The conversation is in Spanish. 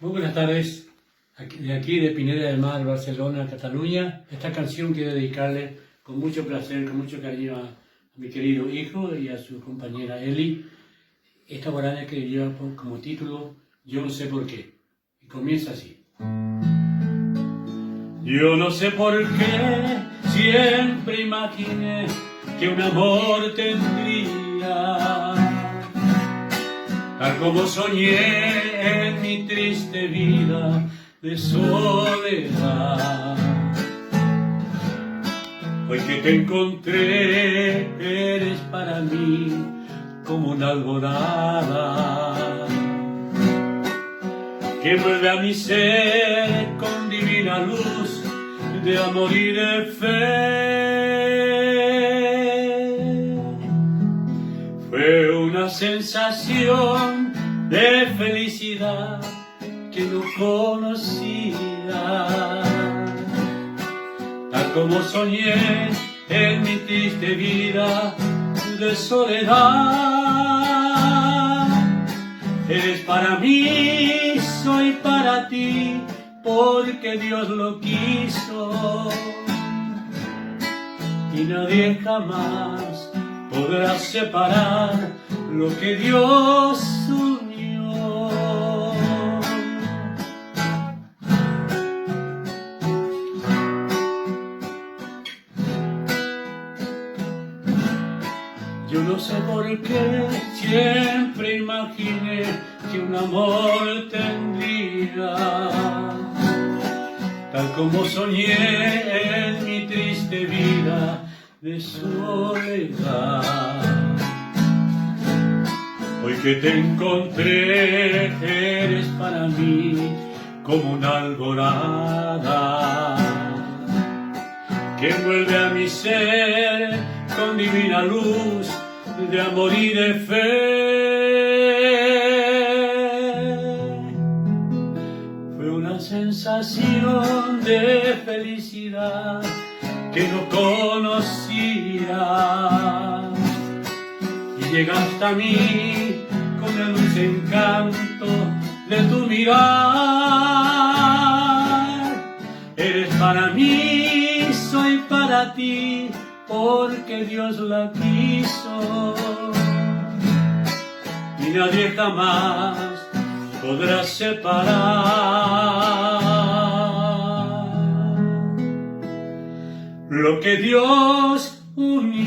Muy buenas tardes, de aquí de Pineda del Mar, Barcelona, Cataluña. Esta canción quiero dedicarle con mucho placer, con mucho cariño a mi querido hijo y a su compañera Eli. Esta guarana que lleva como título Yo no sé por qué. Y comienza así. Yo no sé por qué siempre imaginé que un amor tendría, tal como soñé en mi triste vida de soledad. Hoy que te encontré, eres para mí como una alborada que vuelve a mi ser con divina luz de amor y de fe. Fue una sensación de felicidad que no conocía, tal como soñé en mi triste vida de soledad. Eres para mí, soy para ti, porque Dios lo quiso, y nadie jamás podrá separar lo que Dios unió. Yo no sé por qué siempre imaginé que un amor tendría, tal como soñé en mi triste vida de soledad. Hoy que te encontré, eres para mí como una alborada que envuelve a mi ser con divina luz de amor y de fe. Fue una sensación de felicidad que no conocía, y llegaste a mí con el dulce encanto de tu mirar. Eres para mí, soy para ti, porque Dios la quiso, y nadie jamás podrá separar lo que Dios unió.